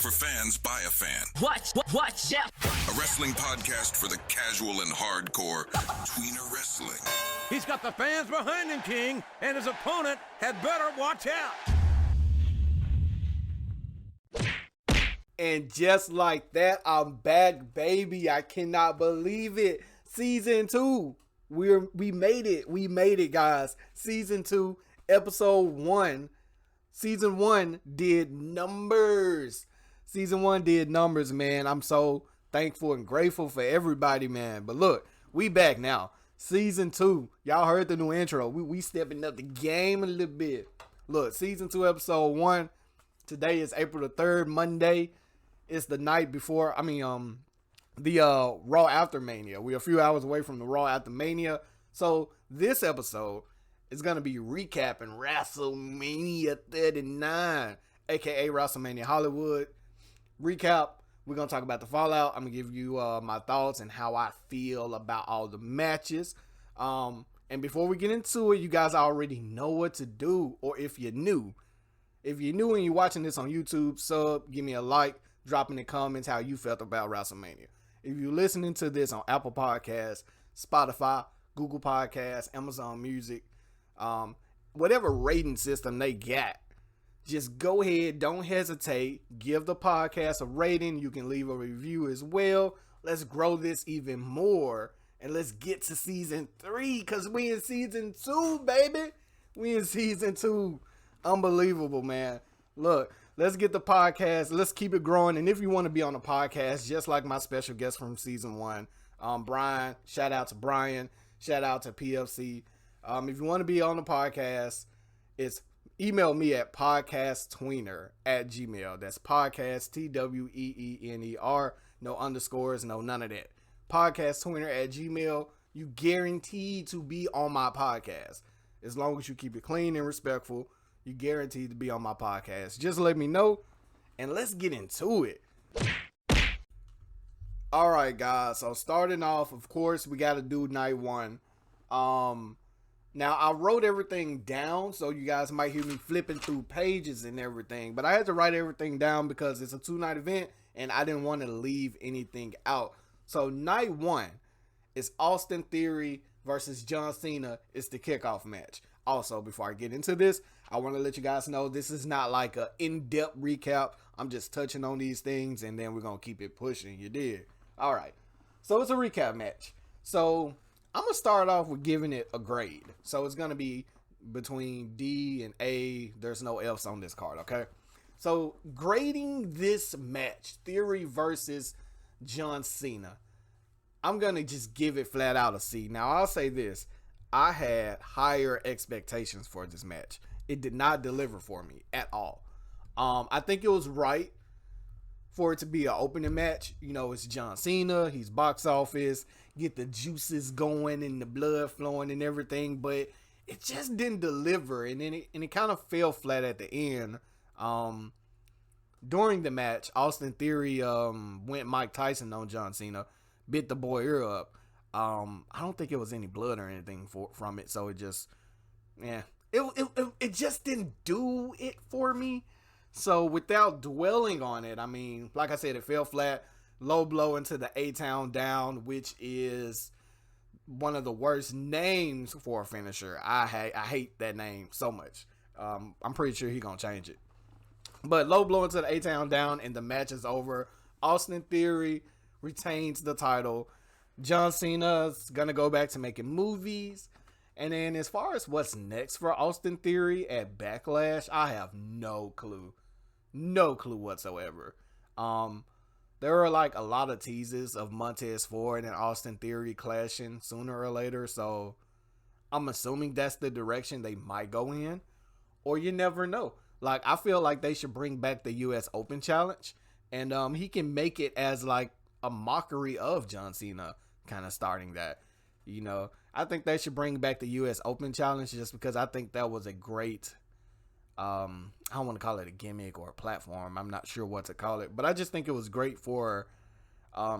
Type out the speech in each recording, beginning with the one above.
For fans by a fan. Watch out. A wrestling podcast for the casual and hardcore. Tweener Wrestling. He's got the fans behind him, King, and his opponent had better watch out. And just like that, I'm back, baby. I cannot believe it. Season 2. We made it. We made it, guys. Season 2, episode 1. Season 1 did numbers. Season 1 did numbers, man. I'm so thankful and grateful for everybody, man. But look, we back now. Season 2. Y'all heard the new intro. We stepping up the game a little bit. Look, season 2, episode 1. Today is April the 3rd, Monday. It's the night before, the Raw After Mania. We're a few hours away from the Raw After Mania. So this episode is going to be recapping WrestleMania 39, aka WrestleMania Hollywood. Recap, we're going to talk about the Fallout. I'm going to give you my thoughts and how I feel about all the matches. And before we get into it, you guys already know what to do. Or if you're new and you're watching this on YouTube, give me a like, drop in the comments how you felt about WrestleMania. If you're listening to this on Apple Podcasts, Spotify, Google Podcasts, Amazon Music, whatever rating system they got, just go ahead, don't hesitate, give the podcast a rating. You can leave a review as well. Let's grow this even more, and let's get to season 3, because we in season 2, baby. We in season 2. Unbelievable, man. Look, let's get the podcast, let's keep it growing. And if you want to be on the podcast, just like my special guest from season 1, Brian, shout out to Brian, shout out to PFC. If you want to be on the podcast, it's email me at podcasttweener@gmail. That's podcast, TWEENER, no underscores, no none of that. Podcasttweener@gmail. You guaranteed to be on my podcast. As long as you keep it clean and respectful, you guaranteed to be on my podcast. Just let me know, and let's get into it. All right, guys. So starting off, of course, we got to do night 1. Now, I wrote everything down, so you guys might hear me flipping through pages and everything. But I had to write everything down because it's a 2-night event, and I didn't want to leave anything out. So night 1 is Austin Theory versus John Cena. It's the kickoff match. Also, before I get into this, I want to let you guys know this is not like an in-depth recap. I'm just touching on these things, and then we're going to keep it pushing. You did. All right. So it's a recap match. So I'm going to start off with giving it a grade. So it's going to be between D and A. There's no F's on this card, okay? So grading this match, Theory versus John Cena, I'm going to just give it flat out a C. Now, I'll say this. I had higher expectations for this match. It did not deliver for me at all. I think it was right for it to be an opening match. You know, it's John Cena. He's box office. Get the juices going and the blood flowing and everything. But it just didn't deliver. And then it kind of fell flat at the end. During the match, Austin Theory went Mike Tyson on John Cena. Bit the boy ear up. I don't think it was any blood or anything from it. So it just, it just didn't do it for me. So without dwelling on it, I mean, like I said, it fell flat. Low blow into the A-Town down, which is one of the worst names for a finisher. I hate that name so much. I'm pretty sure he's going to change it. But low blow into the A-Town down, and the match is over. Austin Theory retains the title. John Cena's going to go back to making movies. And then as far as what's next for Austin Theory at Backlash, I have no clue. No clue whatsoever. There are like a lot of teases of Montez Ford and Austin Theory clashing sooner or later. So I'm assuming that's the direction they might go in. Or you never know. Like, I feel like they should bring back the US Open Challenge. And he can make it as like a mockery of John Cena, kind of starting that. You know, I think they should bring back the US Open Challenge just because I think that was a great, I don't want to call it a gimmick or a platform. I'm not sure what to call it, but I just think it was great for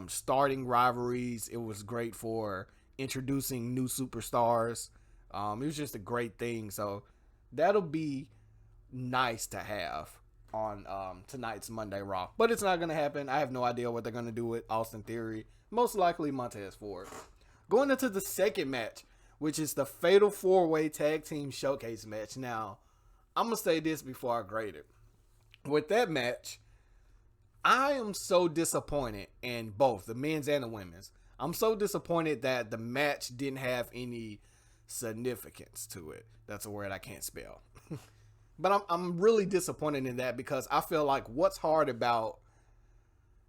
starting rivalries. It was great for introducing new superstars. It was just a great thing. So that'll be nice to have. on tonight's Monday Raw. But it's not going to happen. I have no idea what they're going to do with Austin Theory. Most likely Montez Ford. Going into the second match, which is the Fatal 4-Way Tag Team Showcase match. Now, I'm going to say this before I grade it. With that match, I am so disappointed in both the men's and the women's. I'm so disappointed that the match didn't have any significance to it. That's a word I can't spell. But I'm really disappointed in that because I feel like what's hard about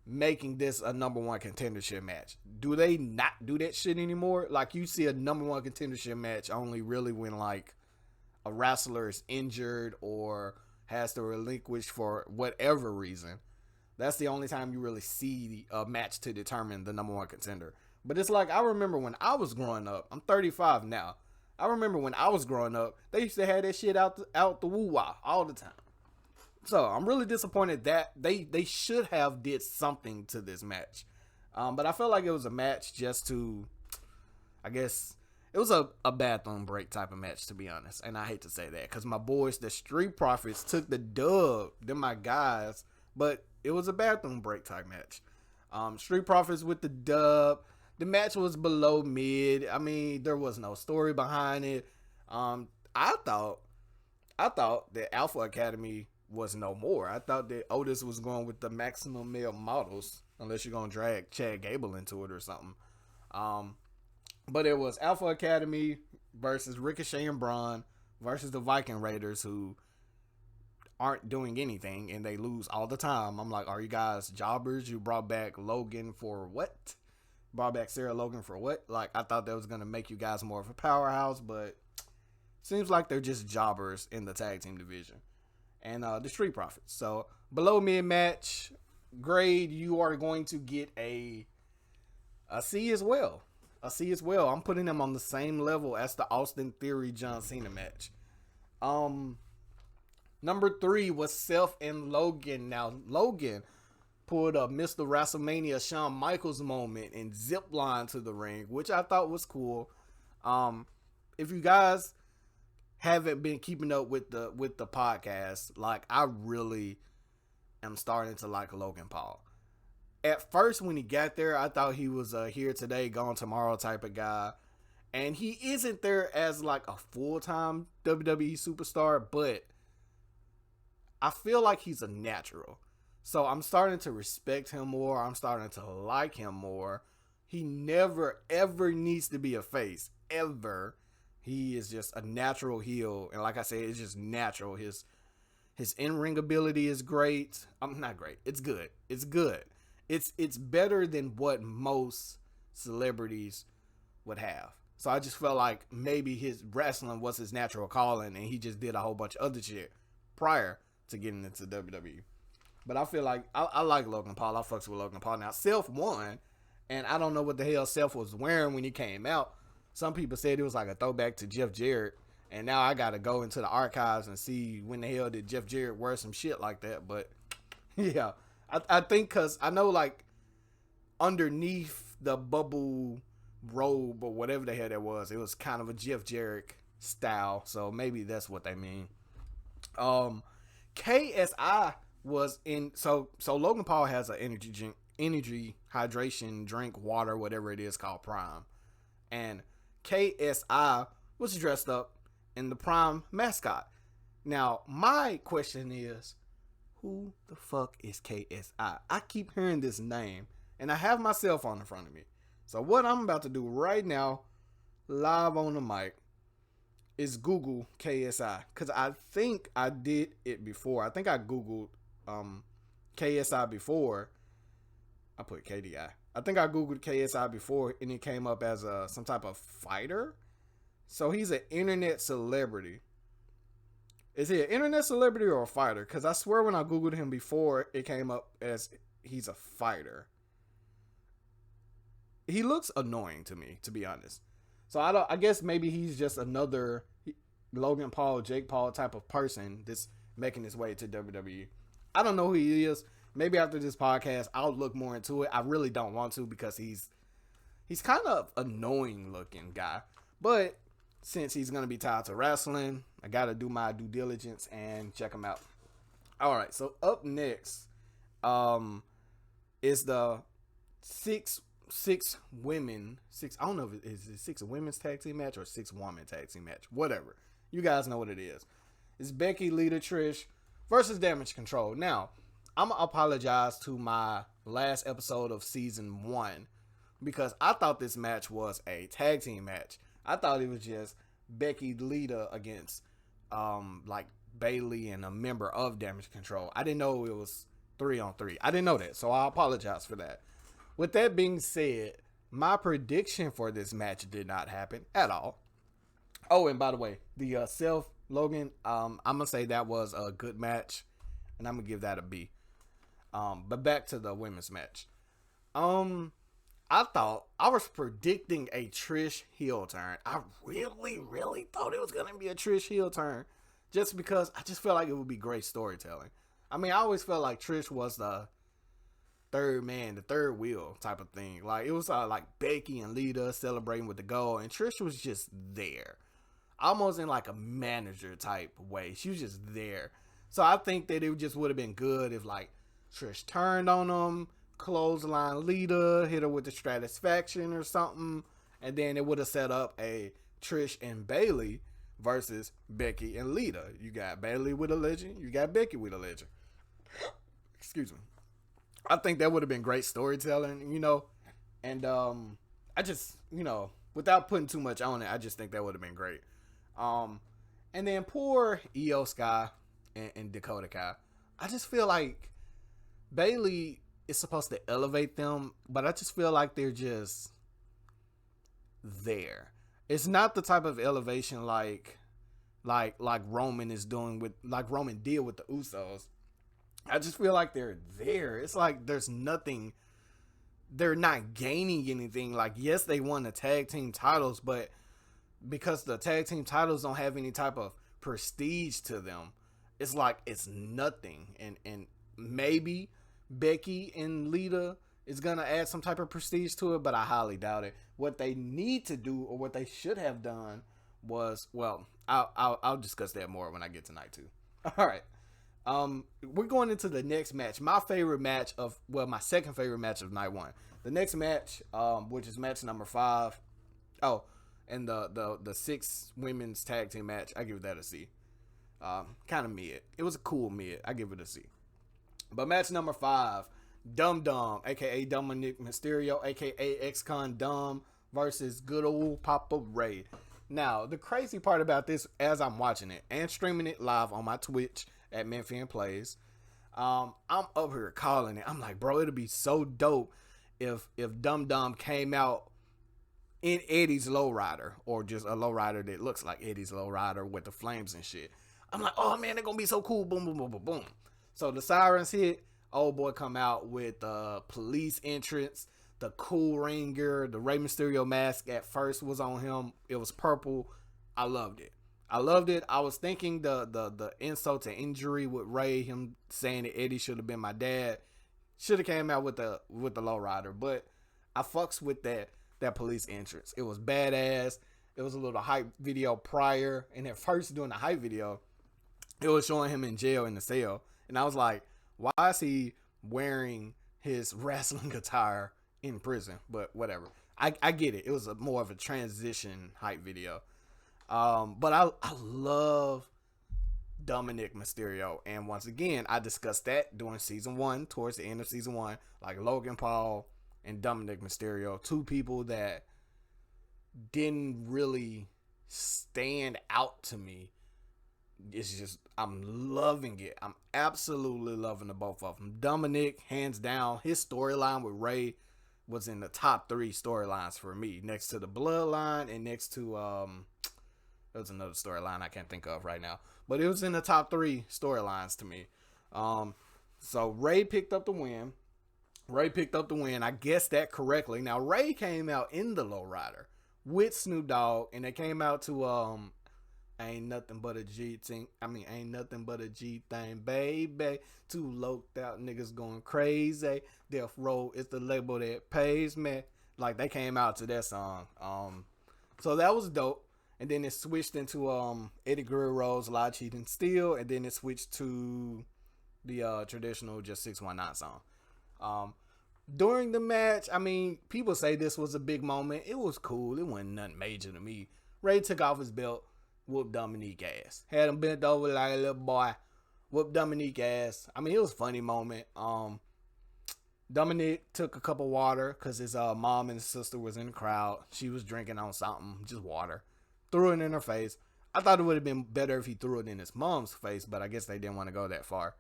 making this a number one contendership match? Do they not do that shit anymore? Like, you see a number one contendership match only really when like a wrestler is injured or has to relinquish for whatever reason. That's the only time you really see a match to determine the number one contender. But it's like, I remember when I was growing up, I'm 35 now. I remember when I was growing up, they used to have that shit out the woo-wah all the time. So I'm really disappointed that they should have did something to this match. But I felt like it was a match just to, I guess, it was a bathroom break type of match, to be honest. And I hate to say that because my boys, the Street Profits, took the dub. They're my guys. But it was a bathroom break type match. Street Profits with the dub. The match was below mid. I mean, there was no story behind it. I thought that Alpha Academy was no more. I thought that Otis was going with the maximum male models, unless you're going to drag Chad Gable into it or something. But it was Alpha Academy versus Ricochet and Braun versus the Viking Raiders, who aren't doing anything and they lose all the time. I'm like, are you guys jobbers? You brought back Logan for what? Brought back Sarah Logan for what? Like, I thought that was going to make you guys more of a powerhouse, but seems like they're just jobbers in the tag team division. And the Street Profits. So, below mid match, grade, you are going to get a C as well. A C as well. I'm putting them on the same level as the Austin Theory John Cena match. Number 3 was Seth and Logan. Now, Logan pulled a Mr. WrestleMania Shawn Michaels moment and zip line to the ring, which I thought was cool. If you guys haven't been keeping up with the podcast, like, I really am starting to like Logan Paul. At first, when he got there, I thought he was a here today, gone tomorrow type of guy. And he isn't there as like a full-time WWE superstar, but I feel like he's a natural. So I'm starting to respect him more. I'm starting to like him more. He never, ever needs to be a face. Ever. He is just a natural heel. And like I said, it's just natural. His in-ring ability is great. Not great. It's good. It's good. It's better than what most celebrities would have. So I just felt like maybe his wrestling was his natural calling and he just did a whole bunch of other shit prior to getting into WWE. But I feel like I like Logan Paul. I fucks with Logan Paul. Now, Seth won, and I don't know what the hell Seth was wearing when he came out. Some people said it was like a throwback to Jeff Jarrett, and now I got to go into the archives and see when the hell did Jeff Jarrett wear some shit like that. But, yeah, I think because I know, like, underneath the bubble robe or whatever the hell that was, it was kind of a Jeff Jarrett style, so maybe that's what they mean. KSI was in, so Logan Paul has an energy hydration drink, water, whatever it is, called Prime, and KSI was dressed up in the Prime mascot. Now my question is, who the fuck is KSI? I keep hearing this name and I have my cell phone in front of me, so what I'm about to do right now, live on the mic, is Google KSI, because I think I did it before. I think I Googled KSI before. I put KDI. I think I Googled KSI before and it came up as some type of fighter. So he's an internet celebrity. Is he an internet celebrity or a fighter? Because I swear when I Googled him before, it came up as he's a fighter. He looks annoying to me, to be honest. So I guess maybe he's just another Logan Paul, Jake Paul type of person that's making his way to WWE. I don't know who he is. Maybe after this podcast, I'll look more into it. I really don't want to because he's kind of annoying looking guy. But since he's going to be tied to wrestling, I got to do my due diligence and check him out. All right, so up next, is the six women, six, I don't know if it's six women's tag team match or 6-woman tag team match, whatever. You guys know what it is. It's Becky, Lita, Trish versus Damage Control. Now, I'm gonna apologize to my last episode of season 1 because I thought this match was a tag team match. I thought it was just Becky, Lita against like Bailey and a member of Damage Control. I didn't know it was 3-on-3. I didn't know that, so I apologize for that. With that being said, my prediction for this match did not happen at all. Oh, and by the way, the Seth Logan, I'm gonna say that was a good match, and I'm gonna give that a B. But back to the women's match. I thought I was predicting a Trish heel turn. I really thought it was gonna be a Trish heel turn, just because I just felt like it would be great storytelling. I mean, I always felt like Trish was the third man, the third wheel type of thing. Like, it was like Becky and Lita celebrating with the goal, and Trish was just there, almost in like a manager type way. She was just there. So I think that it just would have been good if like Trish turned on them, clothesline Lita, hit her with the Stratisfaction or something, and then it would have set up a Trish and Bailey versus Becky and Lita. You got Bailey with a legend, you got Becky with a legend. Excuse me. I think that would have been great storytelling, you know, and I just, you know, without putting too much on it, I just think that would have been great. And then poor Io Sky and Dakota Kai. I just feel like Bailey is supposed to elevate them, but I just feel like they're just there. It's not the type of elevation like Roman is doing with, like Roman did with the Usos. I just feel like they're there. It's like there's nothing. They're not gaining anything. Like, yes, they won the tag team titles, but because the tag team titles don't have any type of prestige to them, it's like it's nothing. And maybe Becky and Lita is gonna add some type of prestige to it, but I highly doubt it. What they need to do, or what they should have done, was, well, I'll discuss that more when I get to night 2. All right. We're going into the next match. My favorite match of, well, my second favorite match of night 1. The next match, which is match number 5. Oh, and the 6 women's tag team match, I give that a C. Kind of mid. It was a cool mid. I give it a C. But match number 5, Dum Dum, aka Dominic Mysterio, aka Ex-Con Dom, versus good old Papa Ray. Now, the crazy part about this, as I'm watching it and streaming it live on my Twitch at Memphian Plays, I'm up here calling it. I'm like, bro, it'll be so dope if Dum Dum came out in Eddie's lowrider, or just a lowrider that looks like Eddie's lowrider with the flames and shit. I'm like, oh man, they're gonna be so cool. Boom, boom, boom, boom, boom. So the sirens hit. Old boy come out with the police entrance, the cool ringer, the Rey Mysterio mask at first was on him. It was purple. I loved it. I was thinking the insult to injury with Ray, him saying that Eddie should have been my dad, should have came out with the lowrider. But I fucks with that police entrance. It was badass. It was a little hype video prior, and at first doing the hype video, it was showing him in jail in the cell, and I was like, why is he wearing his wrestling attire in prison? But whatever. I get it. It was more of a transition hype video. But I love Dominic Mysterio. And once again, I discussed that during season 1, towards the end of season 1, like Logan Paul and Dominic Mysterio, 2 people that didn't really stand out to me. It's just, I'm loving it. I'm absolutely loving the both of them. Dominic, hands down, his storyline with Ray was in the top 3 storylines for me, next to the Bloodline and next to there was another storyline I can't think of right now, but it was in the top 3 storylines to me. So Ray picked up the win. I guessed that correctly. Now Ray came out in the lowrider with Snoop Dogg, and they came out to ain't nothing but a G thing. Ain't nothing but a G thing, baby. 2 loped out niggas going crazy. Death Row is the label that pays me. Like, they came out to that song. So that was dope. And then it switched into Eddie Guerrero's Lie, Cheat, and Steal. And then it switched to the traditional just 619 song. During the match, I mean, people say this was a big moment. It was cool. It wasn't nothing major to me. Ray took off his belt, whooped Dominique ass. Had him bent over like a little boy, whooped Dominique ass. I mean, it was a funny moment. Dominique took a cup of water because his mom and sister was in the crowd. She was drinking on something, just water. Threw it in her face. I thought it would have been better if he threw it in his mom's face, but I guess they didn't want to go that far.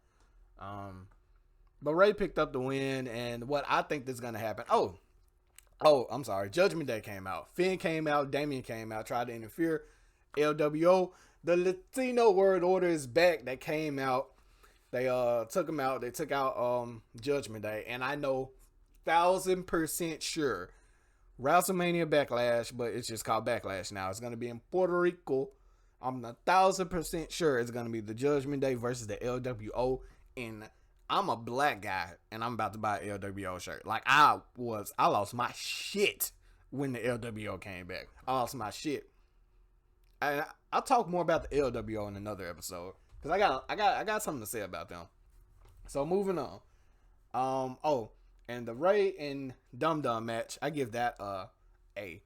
But Ray picked up the win, and what I think is going to happen. Oh, I'm sorry. Judgment Day came out. Finn came out. Damian came out. Tried to interfere. LWO. The Latino Word Order is back. That came out. They took him out. They took out Judgment Day. And I know 1,000% sure WrestleMania Backlash, but it's just called Backlash now. It's going to be in Puerto Rico. I'm 1,000% sure it's going to be the Judgment Day versus the LWO. And I'm a black guy, and I'm about to buy an LWO shirt. Like, I lost my shit when the LWO came back. I lost my shit. And I'll talk more about the LWO in another episode, because I got something to say about them. So moving on. And the Ray and Dum Dum match, I give that A.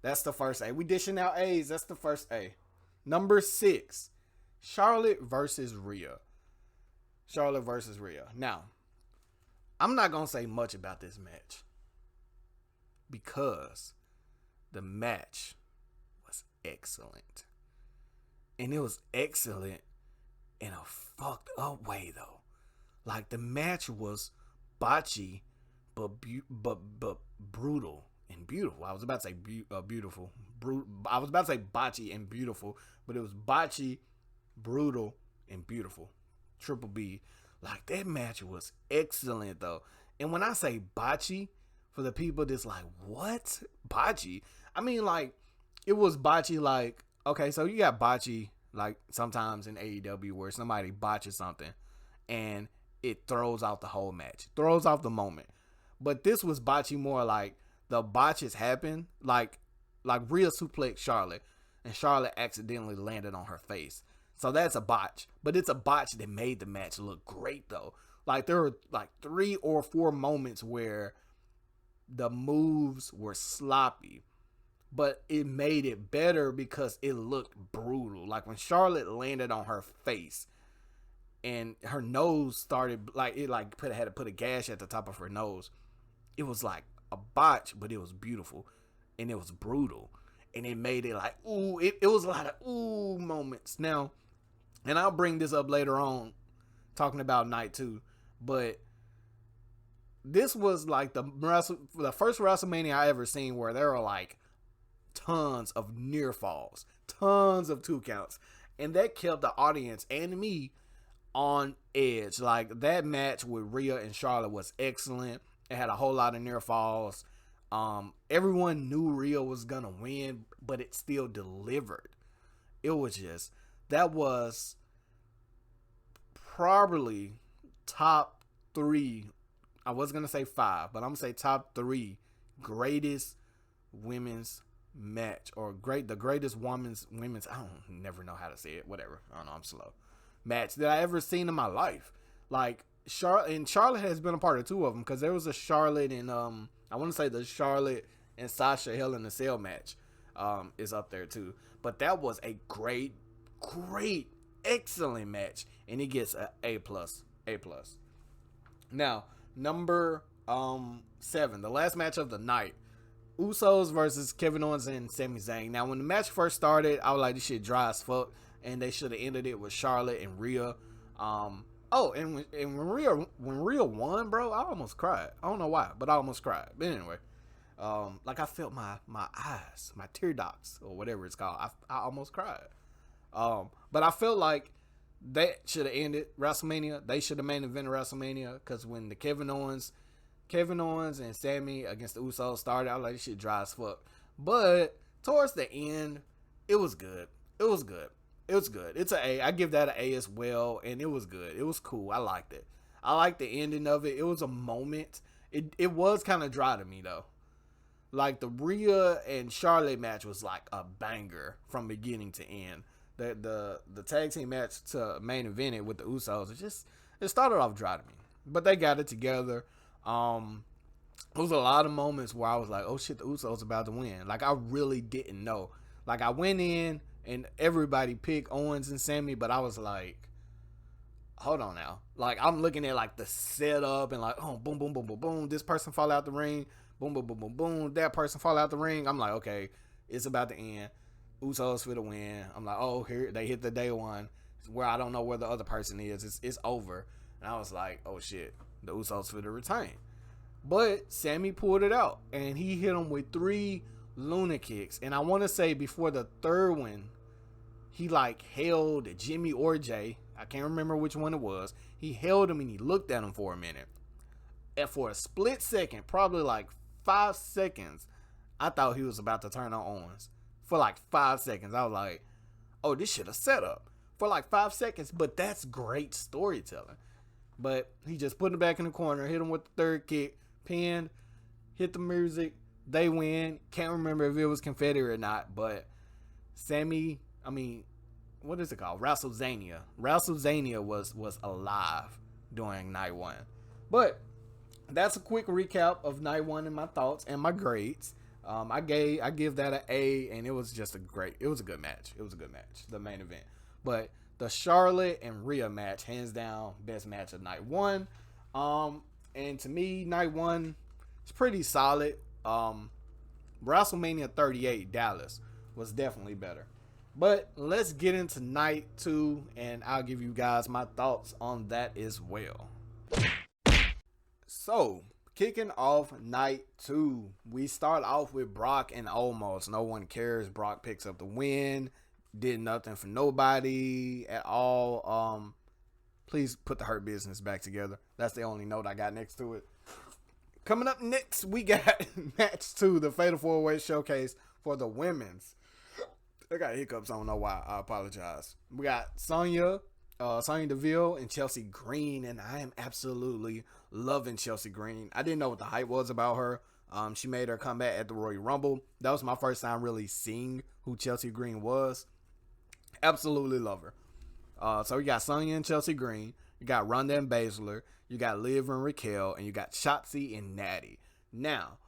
That's the first A. We dishing out A's. That's the first A. Number 6, Charlotte versus Rhea. Charlotte versus Rhea. Now, I'm not going to say much about this match because the match was excellent. And it was excellent in a fucked up way, though. Like, the match was botchy, but brutal and beautiful. I was about to say beautiful. I was about to say botchy and beautiful, but it was botchy, brutal, and beautiful. Triple B. Like, that match was excellent, though. And when I say botchy, for the people that's like, what? Botchy? I mean, like, it was botchy, like, okay, so you got botchy, like, sometimes in AEW where somebody botches something and it throws out the whole match, throws off the moment. But this was botchy more like the botches happen, like Rhea suplexed Charlotte, and Charlotte accidentally landed on her face. So that's a botch, but it's a botch that made the match look great, though. Like, there were like 3 or 4 moments where the moves were sloppy, but it made it better because it looked brutal. Like, when Charlotte landed on her face and her nose started, like, it like had to put a gash at the top of her nose. It was like a botch, but it was beautiful and it was brutal, and it made it like, ooh, it was a lot of ooh moments. Now, and I'll bring this up later on, talking about night 2, but this was like the first WrestleMania I ever seen where there were like tons of near falls, tons of 2 counts, and that kept the audience and me on edge. Like, that match with Rhea and Charlotte was excellent. It had a whole lot of near falls. Everyone knew Rhea was gonna win, but it still delivered. It was just, that was probably top 3. I was gonna say 5, but I'm gonna say top 3 greatest women's match, or the greatest women's. I don't never know how to say it. Whatever. I don't know. I'm slow. Match that I ever seen in my life. Like, Charlotte has been a part of 2 of them, because there was a Charlotte and I want to say the Charlotte and Sasha Hell in a Cell match is up there too. But that was a great, excellent match, and it gets a A+. Now, number 7, the last match of the night, Usos versus Kevin Owens and Sami Zayn. Now, when the match first started, I was like, this shit dry as fuck, and they should have ended it with Charlotte and Rhea. And when Rhea won, bro, I almost cried. I don't know why, but I almost cried. But anyway, like, I felt my eyes, my tear ducts, or whatever it's called. I almost cried. But I felt like that should have ended WrestleMania. They should have main evented WrestleMania, because when the Kevin Owens and Sami against the Usos started, I was like, this shit dry as fuck. But towards the end, it was good. It's an A. I give that an A as well, and it was good. It was cool. I liked it. I liked the ending of it. It was a moment. It was kind of dry to me, though. Like, the Rhea and Charlotte match was like a banger from beginning to end. The tag team match to main event it with the Usos was just it started off dry to me. But they got it together. There was a lot of moments where I was like, oh shit, the Usos about to win. Like, I really didn't know. Like, I went in and everybody picked Owens and Sammy, but I was like, hold on now. Like, I'm looking at like the setup and like, oh, boom, boom, boom, boom, boom. This person fall out the ring. Boom, boom, boom, boom, boom. That person fall out the ring. I'm like, okay, it's about to end. Usos for the win. I'm like, oh, here they hit the day one where I don't know where the other person is. It's over. And I was like, oh shit, the Usos for the retain. But Sammy pulled it out and he hit him with 3 Luna kicks. And I want to say before the third one, he like held Jimmy or Jay. I can't remember which one it was. He held him and he looked at him for a minute. And for a split second, probably like 5 seconds, I thought he was about to turn on Owens. For like 5 seconds, I was like, oh, this shit a setup. For like 5 seconds, but that's great storytelling. But he just put it back in the corner, hit him with the third kick, pinned, hit the music, they win. Can't remember if it was confetti or not, but Sammy, I mean, what is it called? WrestleMania. WrestleMania was alive during night one. But that's a quick recap of night one and my thoughts and my grades. I give that an A, and it was just a good match. It was a good match, the main event. But the Charlotte and Rhea match, hands down, best match of night one. And to me, night one is pretty solid. WrestleMania 38 Dallas was definitely better. But let's get into night two, and I'll give you guys my thoughts on that as well. So, kicking off night two, we start off with Brock and Omos. No one cares. Brock picks up the win. Did nothing for nobody at all. Please put the Hurt Business back together. That's the only note I got next to it. Coming up next, we got match 2, the Fatal 4-Way Showcase for the women's. I got hiccups. I don't know why. I apologize. We got Sonya Deville and Chelsea Green, and I am absolutely loving Chelsea Green. I didn't know what the hype was about her. She made her comeback at the Royal Rumble. That was my first time really seeing who Chelsea Green was. Absolutely love her. So we got Sonya and Chelsea Green. You got Ronda and Baszler. You got Liv and Raquel. And you got Shotzi and Natty. Now,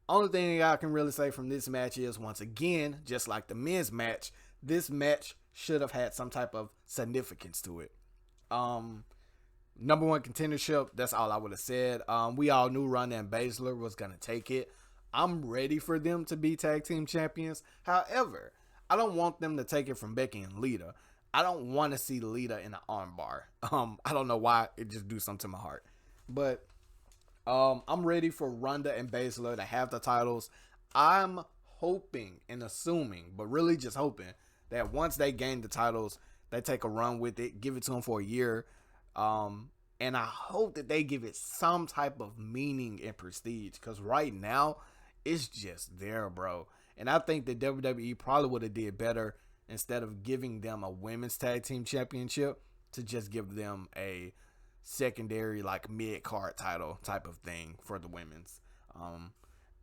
only thing I can really say from this match is, once again, just like the men's match, this match should have had some type of significance to it. Number one contendership, that's all I would have said. We all knew Ronda and Baszler was going to take it. I'm ready for them to be tag team champions. However, I don't want them to take it from Becky and Lita. I don't want to see Lita in an armbar. I don't know why. It just do something to my heart. But I'm ready for Ronda and Baszler to have the titles. I'm hoping and assuming, but really just hoping, that once they gain the titles, they take a run with it, give it to them for a year. And I hope that they give it some type of meaning and prestige, because right now it's just there, bro. And I think that WWE probably would have did better, instead of giving them a women's tag team championship, to just give them a secondary, like, mid-card title type of thing for the women's,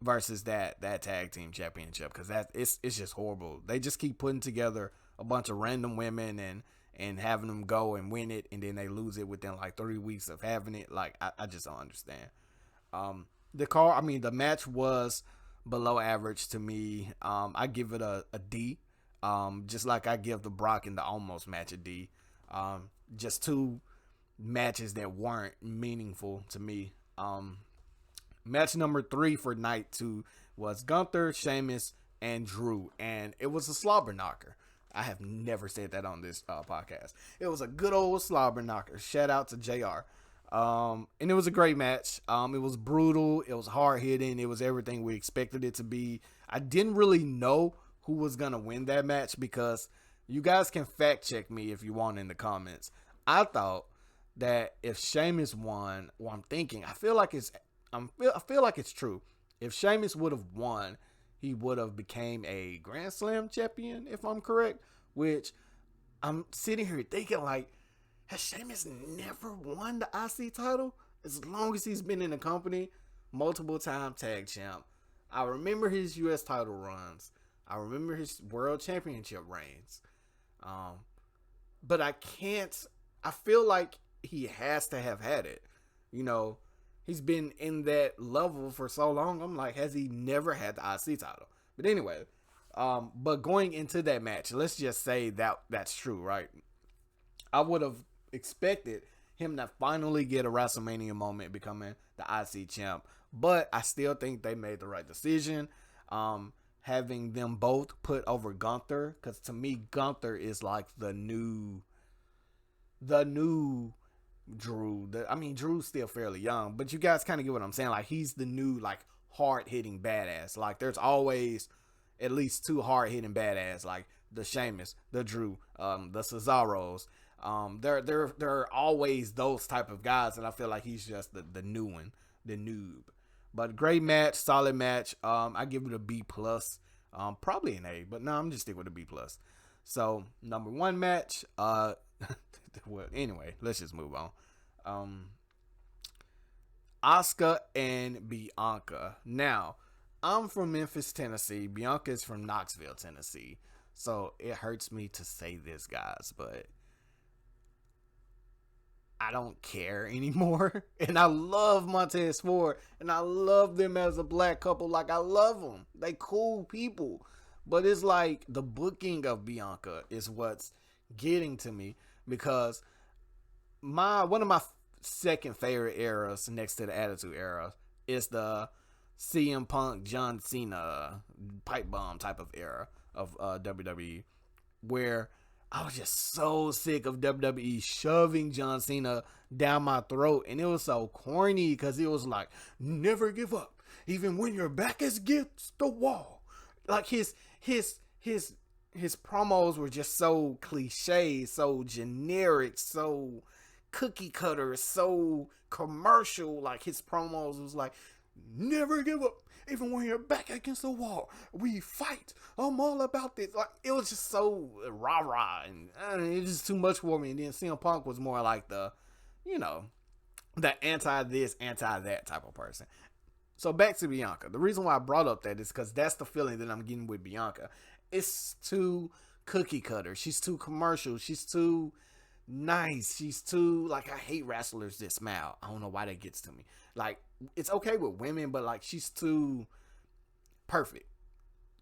versus that tag team championship, because it's just horrible. They just keep putting together a bunch of random women and having them go and win it, and then they lose it within like 3 weeks of having it. Like, I just don't understand. The match was below average to me. I give it a D. Just like I give the Brock and the Omos match a D. Just two matches that weren't meaningful to me. Match number 3 for night 2 was Gunther, Sheamus, and Drew, and it was a slobber knocker. I have never said that on this podcast. It was a good old slobber knocker. Shout out to JR. And it was a great match. It was brutal. It was hard hitting. It was everything we expected it to be. I didn't really know who was going to win that match, because you guys can fact check me if you want in the comments. I thought that if Sheamus won, I feel like it's true. If Sheamus would have won, he would have became a Grand Slam champion, if I'm correct, which I'm sitting here thinking, like, has Sheamus never won the IC title? As long as he's been in the company, multiple time tag champ. I remember his US title runs. I remember his world championship reigns. But I feel like he has to have had it. You know, he's been in that level for so long. I'm like, has he never had the IC title? But anyway, but going into that match, let's just say that that's true, right? I would have expected him to finally get a WrestleMania moment becoming the IC champ. But I still think they made the right decision. Having them both put over Gunther, because to me, Gunther is like the new Drew. Drew's still fairly young, but you guys kind of get what I'm saying. Like, he's the new, like, hard-hitting badass. Like, there's always at least two hard-hitting badass, like the Sheamus, the Drew, the Cesaros. There are always those type of guys, and I feel like he's just the new one, the noob. But great match, solid match. I give it a B plus, probably an A, but no, I'm just sticking with a B plus. So number one match. Well, anyway, let's just move on. Asuka and Bianca. Now, I'm from Memphis, Tennessee. Bianca is from Knoxville, Tennessee. So it hurts me to say this, guys, but I don't care anymore. And I love Montez Ford, and I love them as a black couple. Like, I love them. They cool people. But it's like the booking of Bianca is what's getting to me, because one of my second favorite eras next to the Attitude Era is the CM Punk, John Cena pipe bomb type of era of WWE, where I was just so sick of WWE shoving John Cena down my throat. And it was so corny, because it was like, never give up, even when your back is against the wall. Like, his promos were just so cliche, so generic, so cookie cutter, so commercial. Like, his promos was like, never give up, even when you're back against the wall. We fight. I'm all about this. Like, it was just so rah-rah, and it was just too much for me. And then CM Punk was more like the anti-this, anti-that type of person. So back to Bianca. The reason why I brought up that is because that's the feeling that I'm getting with Bianca. It's too cookie cutter. She's too commercial. She's too nice. She's too, like, I hate wrestlers that smile. I don't know why that gets to me. Like, it's okay with women, but, like, she's too perfect.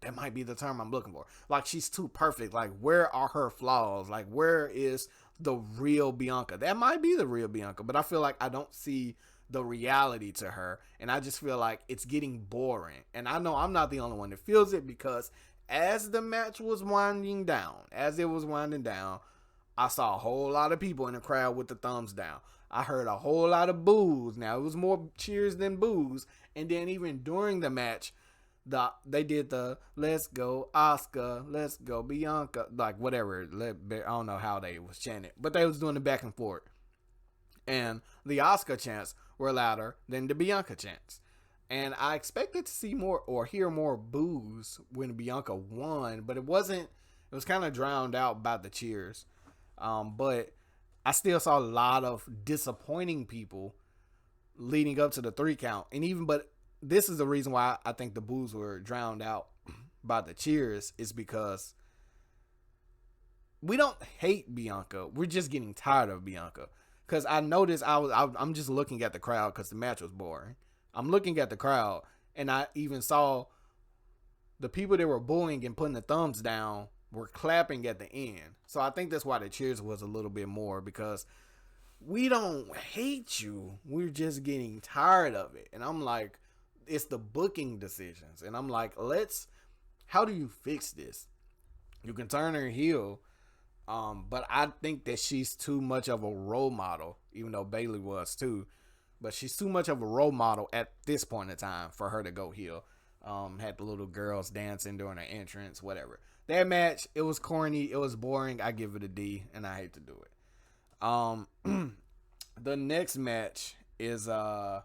That might be the term I'm looking for. Like, she's too perfect. Like, where are her flaws? Like, where is the real Bianca? That might be the real Bianca, but I feel like I don't see the reality to her, and I just feel like it's getting boring. And I know I'm not the only one that feels it, because as the match was winding down, I saw a whole lot of people in the crowd with the thumbs down. I heard a whole lot of boos. Now, it was more cheers than boos. And then even during the match, they did the let's go Asuka, let's go Bianca, like whatever. I don't know how they was chanting, but they was doing it back and forth. And the Asuka chants were louder than the Bianca chants. And I expected to see more or hear more boos when Bianca won, but it wasn't. It was kind of drowned out by the cheers. But I still saw a lot of disappointing people leading up to the 3 count. But this is the reason why I think the boos were drowned out by the cheers, is because we don't hate Bianca. We're just getting tired of Bianca. Because I noticed I'm just looking at the crowd because the match was boring. I'm looking at the crowd, and I even saw the people that were booing and putting the thumbs down were clapping at the end. So I think that's why the cheers was a little bit more, because we don't hate you. We're just getting tired of it. And I'm like, it's the booking decisions. And I'm like, how do you fix this? You can turn her heel. But I think that she's too much of a role model, even though Bayley was too. But she's too much of a role model at this point in time for her to go heel. Had the little girls dancing during her entrance, whatever. That match, it was corny, it was boring. I give it a D, and I hate to do it. The next match is in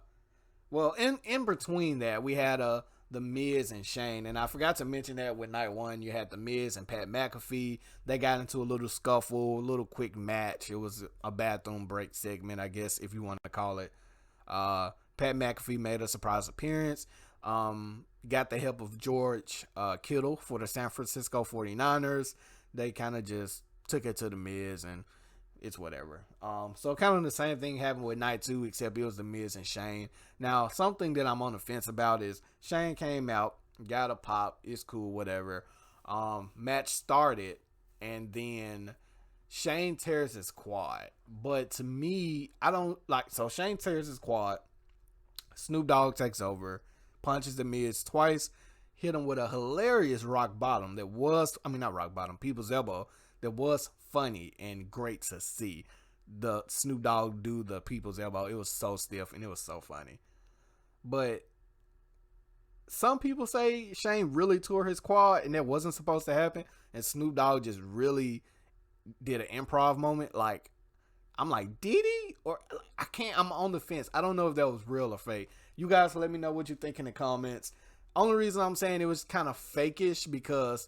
between that we had the Miz and Shane, and I forgot to mention that with night one you had the Miz and Pat McAfee. They got into a little scuffle, a little quick match. It was a bathroom break segment, I guess, if you want to call it. Pat McAfee made a surprise appearance. Got the help of George Kittle for the San Francisco 49ers. They kind of just took it to the Miz, and it's whatever. So kind of the same thing happened with night 2, except it was The Miz and Shane. Now, something that I'm on the fence about is Shane came out, got a pop, it's cool, whatever. Match started, and then Shane tears his quad. But to me, I don't like, so Shane tears his quad, Snoop Dogg takes over, punches The Miz twice, hit him with a hilarious rock bottom that was, not rock bottom, people's elbow, that was funny and great to see. The Snoop Dogg do the people's elbow. It was so stiff and it was so funny. But some people say Shane really tore his quad and that wasn't supposed to happen. And Snoop Dogg just really did an improv moment. Like, I'm like, did he? Or I can't, I'm on the fence. I don't know if that was real or fake. You guys let me know what you think in the comments. Only reason I'm saying it was kind of fakish because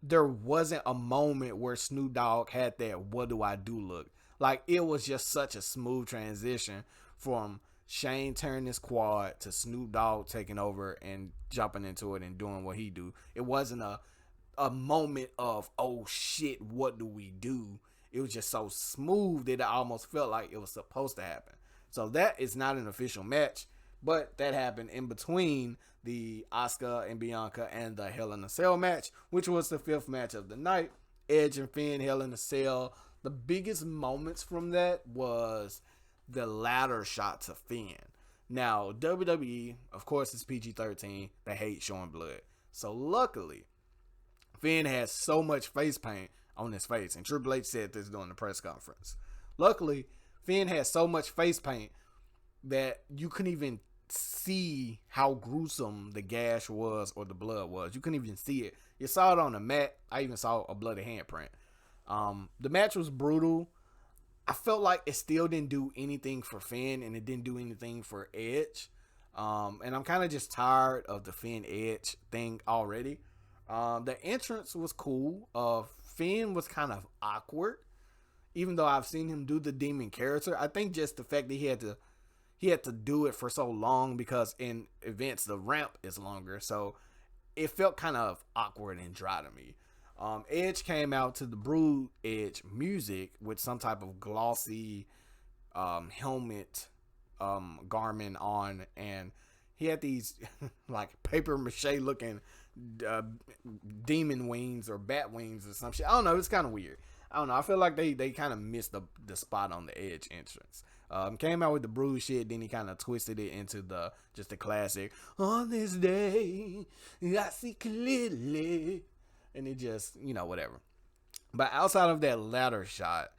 there wasn't a moment where Snoop Dogg had that what do I do look. Like, it was just such a smooth transition from Shane turning his quad to Snoop Dogg taking over and jumping into it and doing what he do. It wasn't a moment of, oh shit, what do we do? It was just so smooth that it almost felt like it was supposed to happen. So that is not an official match, but that happened in between the Asuka and Bianca and the Hell in a Cell match, which was the 5th match of the night. Edge and Finn, Hell in a Cell. The biggest moments from that was the ladder shot to Finn. Now, WWE, of course, is PG-13. They hate showing blood. So luckily, Finn has so much face paint on his face, and Triple H said this during the press conference. Luckily, Finn had so much face paint that you couldn't even see how gruesome the gash was or the blood was. You couldn't even see it. You saw it on the mat. I even saw a bloody handprint. The match was brutal. I felt like it still didn't do anything for Finn, and it didn't do anything for Edge. And I'm kind of just tired of the Finn Edge thing already. The entrance was cool. Finn was kind of awkward, even though I've seen him do the demon character. I think just the fact that he had to do it for so long, because in events the ramp is longer, so it felt kind of awkward and dry to me. Edge came out to the Brood Edge music with some type of glossy helmet garment on, and he had these like paper mache looking demon wings or bat wings or some shit. I don't know, it's kind of weird. I don't know, I feel like they kind of missed the spot on the Edge entrance. Came out with the Brood shit, then he kind of twisted it into just the classic "On this day I see clearly," and it just, whatever. But outside of that ladder shot,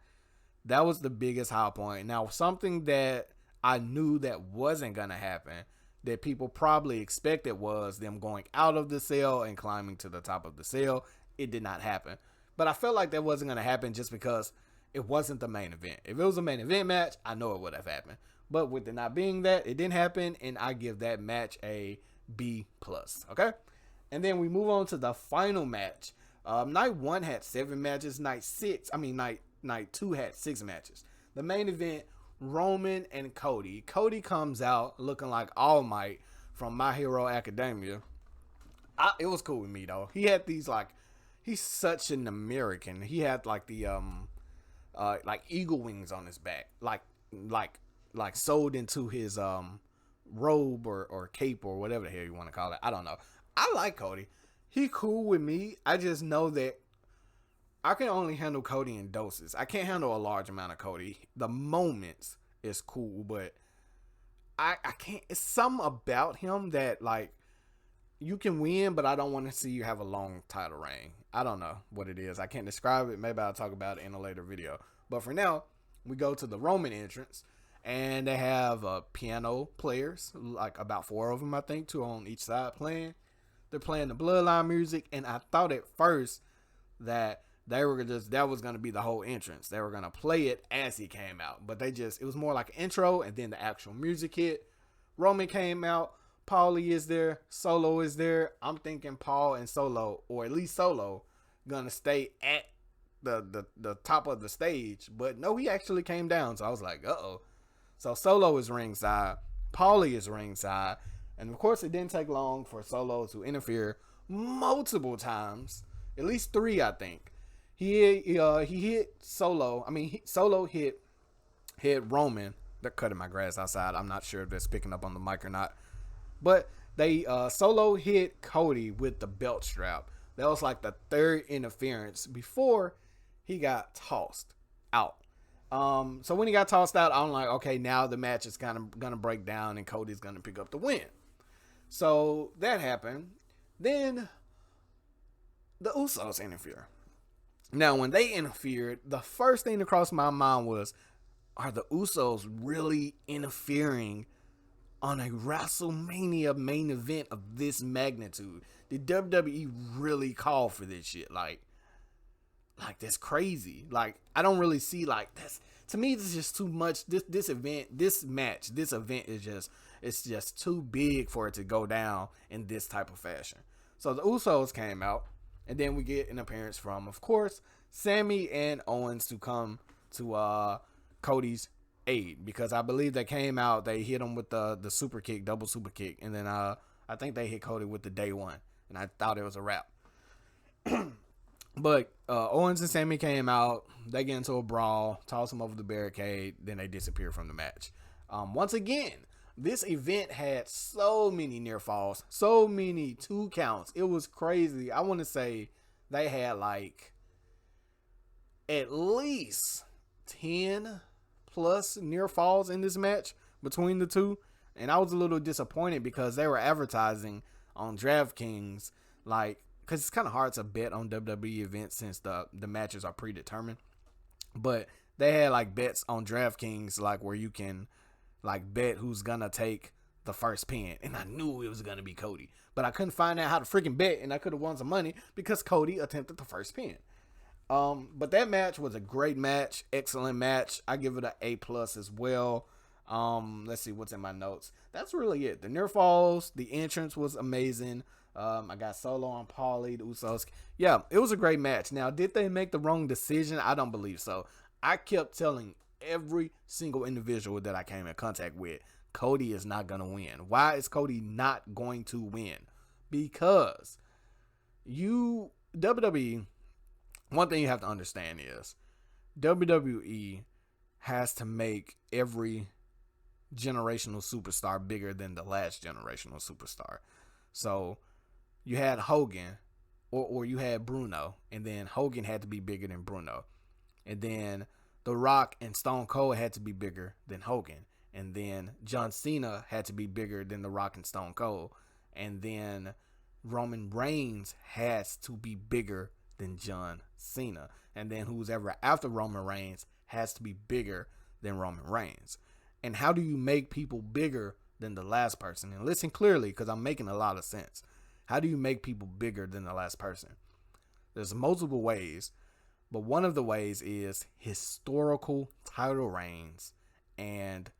that was the biggest high point. Now, something that I knew that wasn't gonna happen, that people probably expected, was them going out of the cell and climbing to the top of the cell. It did not happen. But I felt like that wasn't gonna happen just because it wasn't the main event. If it was a main event match, I know it would have happened. But with it not being that, it didn't happen, and I give that match a B+. Okay? And then we move on to the final match. Night 1 had 7 matches. Night 2 had 6 matches. The main event, Roman and Cody. Cody comes out looking like All Might from My Hero Academia. It was cool with me, though. He had these, he's such an American. He had the eagle wings on his back, like sewed into his robe or cape or whatever the hell you want to call it. I don't know. I like Cody. He cool with me. I just know that I can only handle Cody in doses. I can't handle a large amount of Cody. The moments is cool, but I can't. It's something about him that you can win, but I don't want to see you have a long title reign. I don't know what it is. I can't describe it. Maybe I'll talk about it in a later video. But for now, we go to the Roman entrance, and they have piano players, about 4 of them, I think, 2 on each side playing. They're playing the Bloodline music, and I thought at first that that was going to be the whole entrance. They were going to play it as he came out, but it was more like an intro, and then the actual music hit. Roman came out. Paulie is there. Solo is there. I'm thinking Paul and Solo, or at least Solo, gonna stay at the top of the stage. But no, he actually came down. So I was like, uh-oh. So Solo is ringside. Paulie is ringside. And of course, it didn't take long for Solo to interfere multiple times. At least 3, I think. He hit Solo. I mean, Solo hit Roman. They're cutting my grass outside. I'm not sure if that's picking up on the mic or not. But they Solo hit Cody with the belt strap. That was like the third interference before he got tossed out. So when he got tossed out, I'm like, okay, now the match is kind of gonna break down and Cody's gonna pick up the win. So that happened. Then the Usos interfere. Now, when they interfered, the first thing that crossed my mind was, are the Usos really interfering on a WrestleMania main event of this magnitude? Did WWE really call for this shit? Like that's crazy. Like, I don't really see, like, that's, to me, this is just too much. This event is just, it's just too big for it to go down in this type of fashion. So the Usos came out, and then we get an appearance from, of course, Sammy and Owens to come to Cody's aid, because I believe they came out, they hit him with the super kick, double super kick, and then I think they hit Cody with the day one, and I thought it was a wrap. But Owens and Sammy came out, they get into a brawl, toss him over the barricade, then they disappear from the match. Once again, this event had so many near falls, so many 2 counts. It was crazy. I want to say they had like at least 10 plus near falls in this match between the two. And I was a little disappointed because they were advertising on DraftKings, like, because it's kind of hard to bet on WWE events since the matches are predetermined. But they had like bets on DraftKings, like where you can like bet who's gonna take the first pin, and I knew it was gonna be Cody, but I couldn't find out how to freaking bet, and I could have won some money because Cody attempted the first pin. But that match was a great match, excellent match. I give it an A+ as well. Let's see what's in my notes. That's really it. The near falls, the entrance was amazing. I got Solo on Paulie, the Usos. Yeah, it was a great match. Now, did they make the wrong decision? I don't believe so. I kept telling every single individual that I came in contact with, Cody is not going to win. Why is Cody not going to win? Because WWE, one thing you have to understand is WWE has to make every generational superstar bigger than the last generational superstar. So you had Hogan or you had Bruno, and then Hogan had to be bigger than Bruno. And then The Rock and Stone Cold had to be bigger than Hogan. And then John Cena had to be bigger than The Rock and Stone Cold. And then Roman Reigns has to be bigger than John Cena. And then who's ever after Roman Reigns has to be bigger than Roman Reigns. And how do you make people bigger than the last person? And listen clearly, because I'm making a lot of sense. How do you make people bigger than the last person? There's multiple ways. But one of the ways is historical title reigns and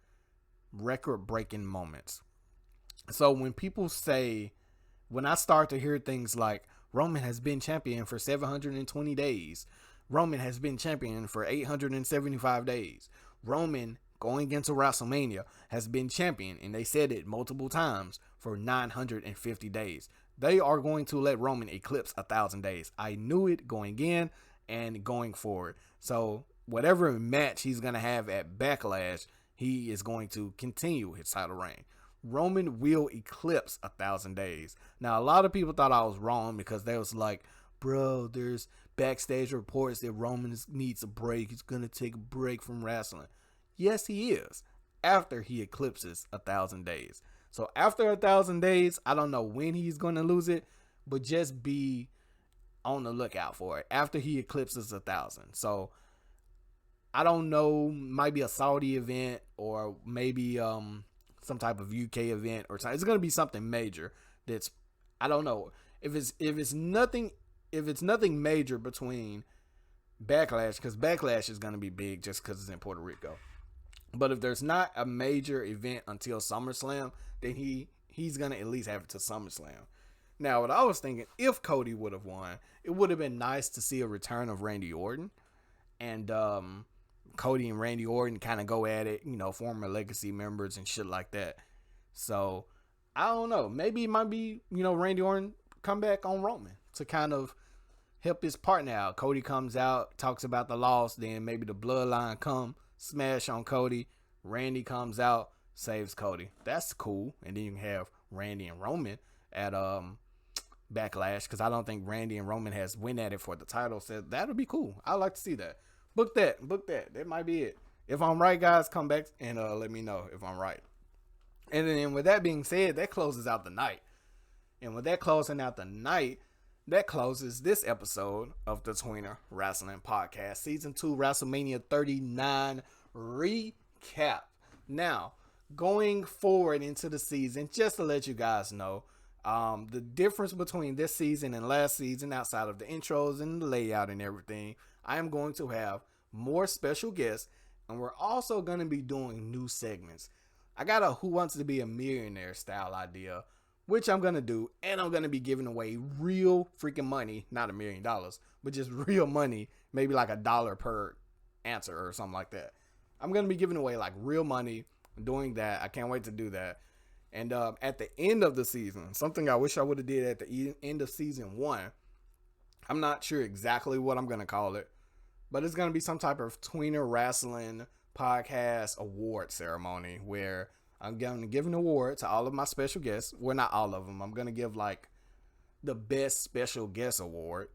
record-breaking moments. So when people say, when I start to hear things like Roman has been champion for 720 days, Roman has been champion for 875 days, Roman going into WrestleMania has been champion, and they said it multiple times, for 950 days. They are going to let Roman eclipse 1,000 days. I knew it going in and going forward. So whatever match he's going to have at Backlash, he is going to continue his title reign. Roman will eclipse 1,000 days. Now, a lot of people thought I was wrong because they was like, bro, there's backstage reports that Roman needs a break. He's going to take a break from wrestling. Yes, he is, after he eclipses 1,000 days. So after 1,000 days, I don't know when he's going to lose it, but just be on the lookout for it after he eclipses 1,000. So I don't know, might be a Saudi event or maybe some type of UK event or something. It's going to be something major. That's, I don't know if it's nothing major between Backlash, because Backlash is going to be big just because it's in Puerto Rico. But if there's not a major event until SummerSlam, then he's going to at least have it to SummerSlam. Now, what I was thinking, if Cody would have won, it would have been nice to see a return of Randy Orton. And Cody and Randy Orton kind of go at it, former Legacy members and shit like that. So, I don't know. Maybe it might be, Randy Orton come back on Roman to kind of help his partner out. Cody comes out, talks about the loss, then maybe the bloodline come, smash on Cody. Randy comes out, saves Cody. That's cool. And then you can have Randy and Roman at Backlash, because I don't think Randy and Roman has win at it for the title. So that'll be cool. I'd like to see that. Book that. That might be it. If I'm right, guys, come back and let me know if I'm right. And then with that being said, that closes out the night. And with that closing out the night, that closes this episode of the Tweener Wrestling Podcast, Season 2, WrestleMania 39 recap. Now, going forward into the season, just to let you guys know, the difference between this season and last season, outside of the intros and the layout and everything, I am going to have more special guests, and we're also going to be doing new segments. I got a Who Wants to Be a Millionaire style idea, which I'm going to do, and I'm going to be giving away real freaking money, not $1 million, but just real money, maybe like $1 per answer or something like that. I'm going to be giving away like real money, doing that. I can't wait to do that. And at the end of the season, something I wish I would have did at the end of season 1, I'm not sure exactly what I'm going to call it, but it's going to be some type of Tweener Wrestling Podcast award ceremony where I'm going to give an award to all of my special guests. Well, not all of them. I'm going to give like the best special guest award.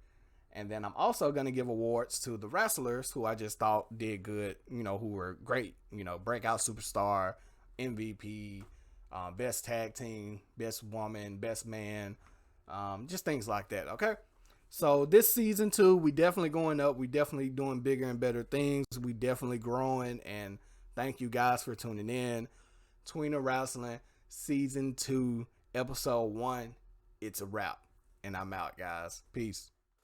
And then I'm also going to give awards to the wrestlers who I just thought did good, who were great, breakout superstar, MVP, best tag team, best woman, best man, just things like that. Okay. So this season 2, we definitely going up. We definitely doing bigger and better things. We definitely growing, and thank you guys for tuning in. Tweener Wrestling Season 2, Episode 1. It's a wrap, and I'm out, guys. Peace.